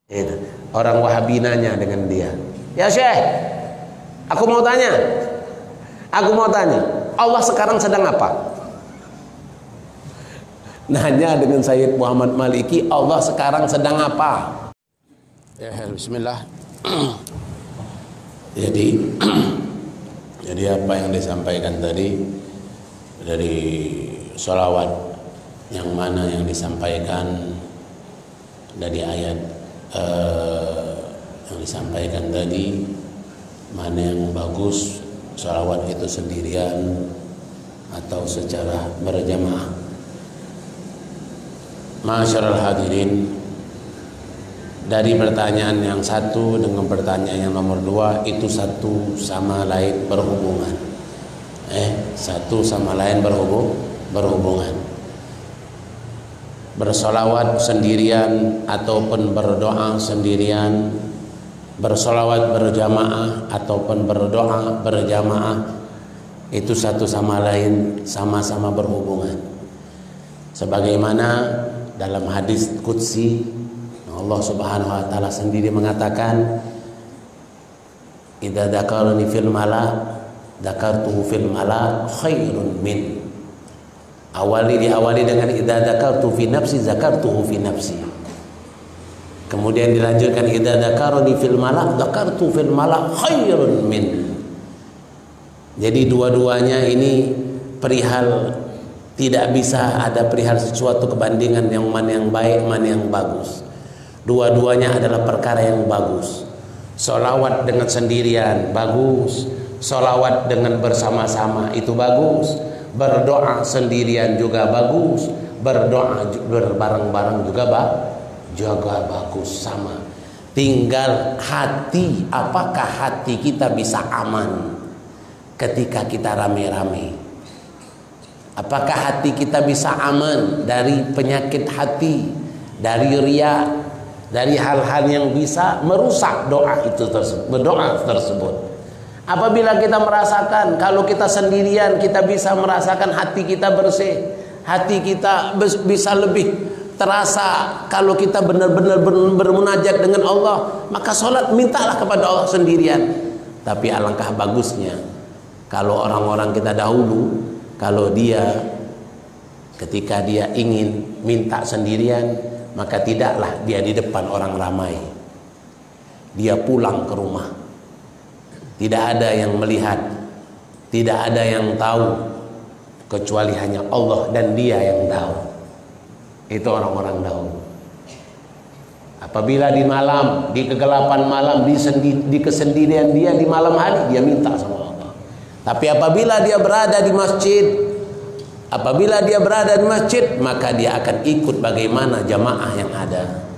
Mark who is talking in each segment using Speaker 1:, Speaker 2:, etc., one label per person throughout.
Speaker 1: Itu. Orang Wahabi nanya dengan dia, ya Syekh, aku mau tanya, Allah sekarang sedang apa? Nanya dengan Sayyid Muhammad Maliki, Allah sekarang sedang apa? Ya, bismillah. Jadi apa yang disampaikan tadi dari sholawat, yang mana yang disampaikan dari ayat yang disampaikan tadi, mana yang bagus, sholawat itu sendirian atau secara berjamaah. Masyarul hadirin, dari pertanyaan yang satu dengan pertanyaan yang nomor dua itu satu sama lain berhubungan. Satu sama lain berhubungan. Bersolawat sendirian ataupun berdoa sendirian, bersolawat berjamaah ataupun berdoa berjamaah, itu satu sama lain sama-sama berhubungan. Sebagaimana dalam hadis qudsi, Allah Subhanahu wa taala sendiri mengatakan, idza dzakarani fil mala dzakartuhu fil mala khairun min. Diawali dengan idza dzakartu fi nafsi dzakartuhu fi nafsi. Kemudian dilanjutkan idza dzakarani fil mala dzakartu fil mala khairun min. Jadi dua-duanya ini perihal, tidak bisa ada perihal sesuatu kebandingan yang mana yang baik, mana yang bagus. Dua-duanya adalah perkara yang bagus. Sholawat dengan sendirian bagus, sholawat dengan bersama-sama itu bagus, berdoa sendirian juga bagus, berdoa berbareng-bareng juga bagus, sama. Tinggal hati, apakah hati kita bisa aman ketika kita rame-rame? Apakah hati kita bisa aman dari penyakit hati, dari riya, dari hal-hal yang bisa merusak doa tersebut. Apabila kita merasakan, kalau kita sendirian kita bisa merasakan hati kita bersih, hati kita bisa lebih terasa. Kalau kita benar-benar bermunajat dengan Allah, maka sholat mintalah kepada Allah sendirian. Tapi alangkah bagusnya kalau orang-orang kita dahulu, kalau dia ketika dia ingin minta sendirian, maka tidaklah dia di depan orang ramai, dia pulang ke rumah. Tidak ada yang melihat, tidak ada yang tahu, kecuali hanya Allah dan dia yang tahu. Itu orang-orang dahulu. Apabila di malam, di kegelapan malam, di kesendirian dia di malam hari, dia minta sama Allah. Tapi apabila dia berada di masjid, maka dia akan ikut bagaimana jamaah yang ada.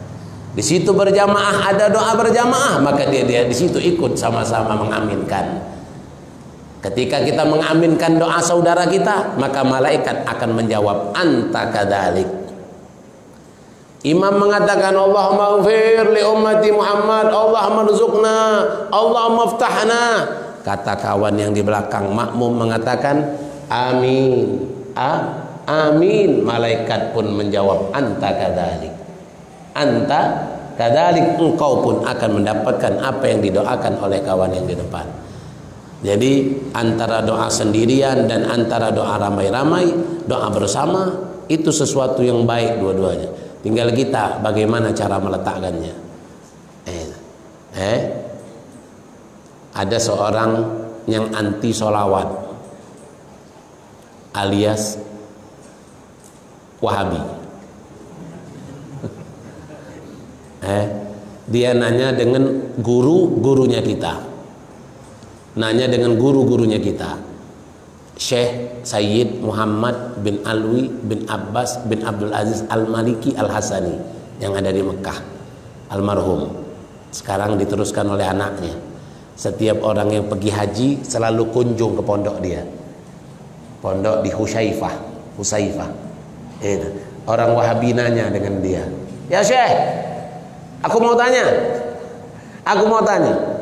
Speaker 1: Di situ berjamaah, ada doa berjamaah, maka dia di situ ikut sama-sama mengaminkan. Ketika kita mengaminkan doa saudara kita, maka malaikat akan menjawab anta kadzalik. Imam mengatakan Allahumma ighfir li ummati Muhammad, Allahumma rzuqna, Allahumma iftahna. Kata kawan yang di belakang makmum mengatakan amin. Amin. Malaikat pun menjawab anta kadzalik. Anta kadzalik, engkau pun akan mendapatkan apa yang didoakan oleh kawan yang di depan. Jadi antara doa sendirian dan antara doa ramai-ramai, doa bersama, itu sesuatu yang baik dua-duanya. Tinggal kita bagaimana cara meletakkannya. Ada seorang yang anti sholawat alias Wahabi. Dia nanya dengan guru-gurunya kita, Syekh Sayyid Muhammad bin Alwi bin Abbas bin Abdul Aziz Al-Maliki Al-Hasani yang ada di Mekah, almarhum. Sekarang diteruskan oleh anaknya. Setiap orang yang pergi haji selalu kunjung ke pondok dia, pondok di Husaifah. Orang Wahabi nanya dengan dia, ya Syekh, aku mau tanya,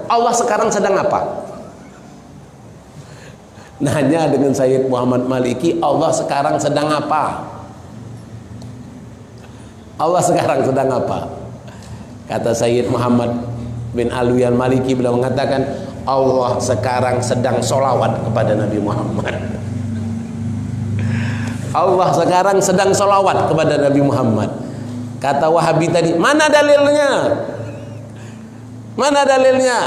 Speaker 1: Allah sekarang sedang apa? Nanya dengan Sayyid Muhammad Maliki, Allah sekarang sedang apa? Allah sekarang sedang apa? Kata Sayyid Muhammad bin Alwi al-Maliki, beliau mengatakan Allah sekarang sedang sholawat kepada Nabi Muhammad. Allah sekarang sedang sholawat kepada Nabi Muhammad. Kata Wahabi tadi, mana dalilnya? Mana dalilnya?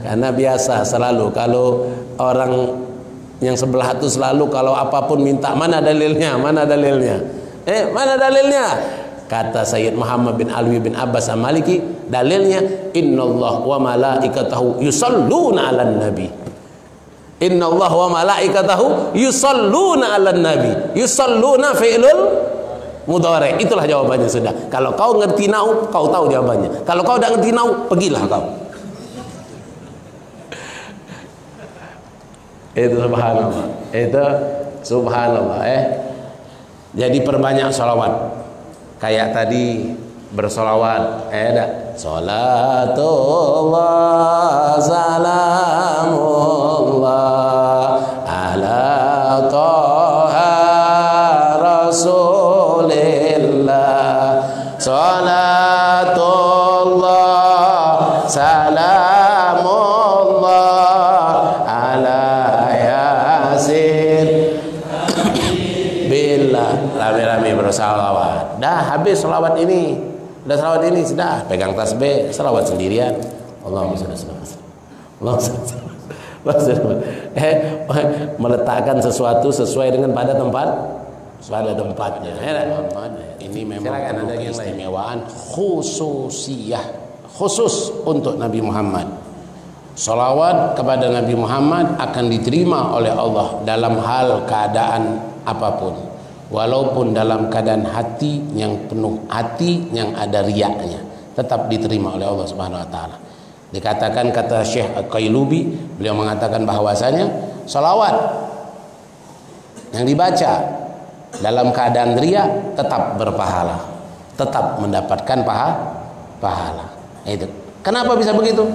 Speaker 1: Karena biasa selalu kalau orang yang sebelah itu selalu kalau apapun minta, mana dalilnya? Mana dalilnya? Mana dalilnya? Kata Sayyid Muhammad bin Alwi bin Abbas al-Maliki, dalilnya innallah wa malaikatahu yusalluna 'alan nabi. Innallah wa malaikatahu yusalluna 'alan nabi. Yusalluna fi'lul mudhari. Itulah jawabannya sudah. Kalau kau ngerti nahwu, kau tahu jawabannya. Kalau kau tidak ngerti nahwu, pergilah kau. Itu subhanallah. Itu subhanallah. Jadi perbanyak sholawat. Kayak tadi bersolawat, Salatullah salamullah ala Taha Rasulillah. Salatullah salamullah ala Yasin. Billah, rame-rame bersolawat. Dah habis selawat ini, udah selawat ini sudah pegang tasbih, selawat sendirian. Allahumma shalli ala Muhammad. Meletakkan sesuatu sesuai dengan pada tempatnya. Ini memang ada keistimewaan khusus untuk Nabi Muhammad. Salawat kepada Nabi Muhammad akan diterima oleh Allah dalam hal keadaan apapun. Walaupun dalam keadaan hati yang penuh, hati yang ada riyaknya, tetap diterima oleh Allah Subhanahu wa taala. Dikatakan, kata Syekh Al-Qailubi, beliau mengatakan bahwasanya salawat yang dibaca dalam keadaan riya tetap berpahala, tetap mendapatkan pahala. Itu. Kenapa bisa begitu?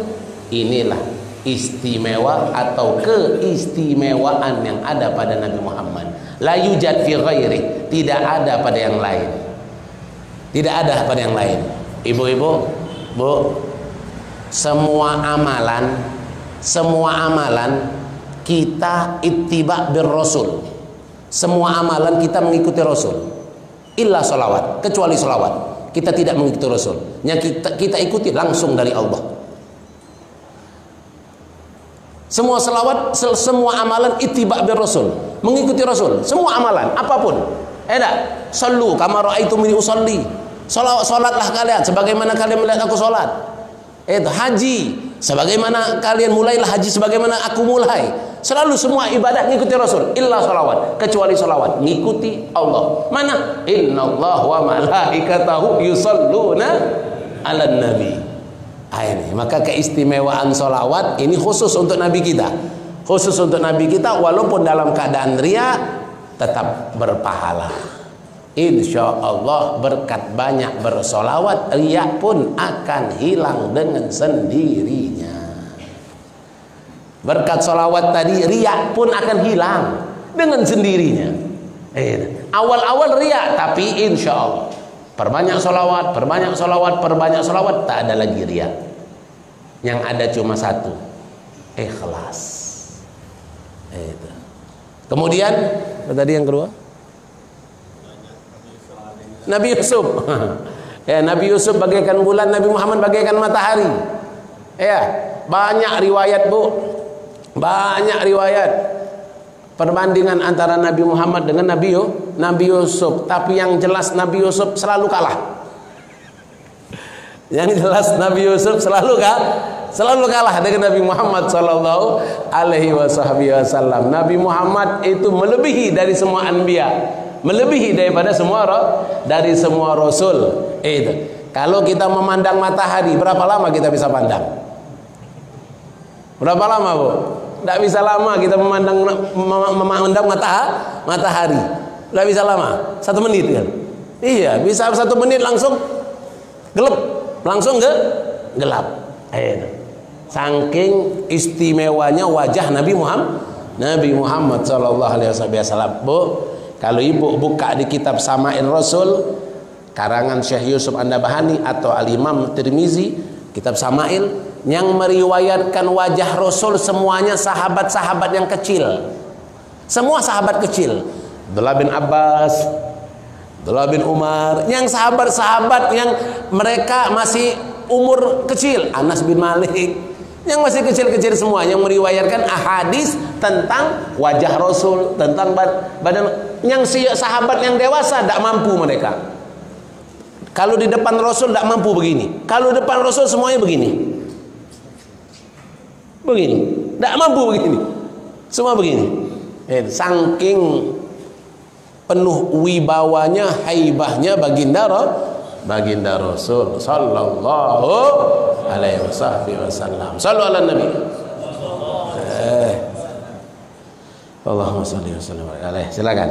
Speaker 1: Inilah istimewa atau keistimewaan yang ada pada Nabi Muhammad. La yujad fi ghairi, tidak ada pada yang lain. Tidak ada pada yang lain. Ibu-ibu, Bu, semua amalan kita ittiba bir Rasul. Semua amalan kita mengikuti Rasul. Illa sholawat, kecuali sholawat. Kita tidak mengikuti Rasul. Yang kita ikuti langsung dari Allah. Semua selawat, semua amalan ittiba bir Rasul, mengikuti Rasul. Semua amalan, apapun. Sallu kama ra'aitumuni usolli. Salatlah kalian sebagaimana kalian melihat aku salat. Haji sebagaimana kalian mulailah haji sebagaimana aku mulai. Selalu semua ibadah mengikuti Rasul. Illa salawat, kecuali salawat mengikuti Allah. Mana? Innallaha wa malaikatahu yusalluna 'alan nabi. Ini maka keistimewaan solawat ini khusus untuk Nabi kita, khusus untuk Nabi kita, walaupun dalam keadaan riya tetap berpahala. Insya Allah berkat banyak bersolawat, riya pun akan hilang dengan sendirinya. Berkat solawat tadi, riya pun akan hilang dengan sendirinya. Awal-awal riya, tapi insya Allah perbanyak solawat, tak ada lagi riya. Yang ada cuma satu, ikhlas. Itu. Kemudian tadi yang kedua, Nabi Yusuf. Nabi Yusuf bagaikan bulan, Nabi Muhammad bagaikan matahari. Banyak riwayat, Bu. Banyak riwayat perbandingan antara Nabi Muhammad dengan Nabi Yusuf, tapi yang jelas Nabi Yusuf selalu kalah. Yang jelas Nabi Yusuf selalu kalah dengan Nabi Muhammad sallallahu alaihi wasallam. Nabi Muhammad itu melebihi dari semua anbiya, melebihi daripada semua rasul. Itu. Kalau kita memandang matahari, berapa lama kita bisa pandang? Berapa lama, Bu? Tidak bisa lama kita memandang matahari. Tidak bisa lama, 1 menit kan? Iya, bisa 1 menit langsung gelap, langsung gelap. Saking istimewanya wajah Nabi Muhammad sallallahu alaihi wasallam. Bu, kalau ibu buka di kitab Sama'in Rasul, karangan Syekh Yusuf An-Nabhani atau Al-Imam Tirmizi, kitab Sama'il, yang meriwayatkan wajah Rasul semuanya sahabat-sahabat yang kecil. Semua sahabat kecil. Abdullah bin Abbas, Abdullah bin Umar, yang sahabat-sahabat yang mereka masih umur kecil, Anas bin Malik, yang masih kecil-kecil semua, yang meriwayatkan ahadis tentang wajah Rasul, tentang badan. Yang sahabat yang dewasa tidak mampu mereka. Kalau di depan Rasul tidak mampu begini. Kalau depan Rasul semuanya begini. Begini, tidak mampu begini. Semua begini. Saking penuh wibawanya, haibahnya baginda Rasul sallallahu alaihi wasallam. Sallu ala Nabi. Allahumma shalli wa sallim alaihi. Silakan.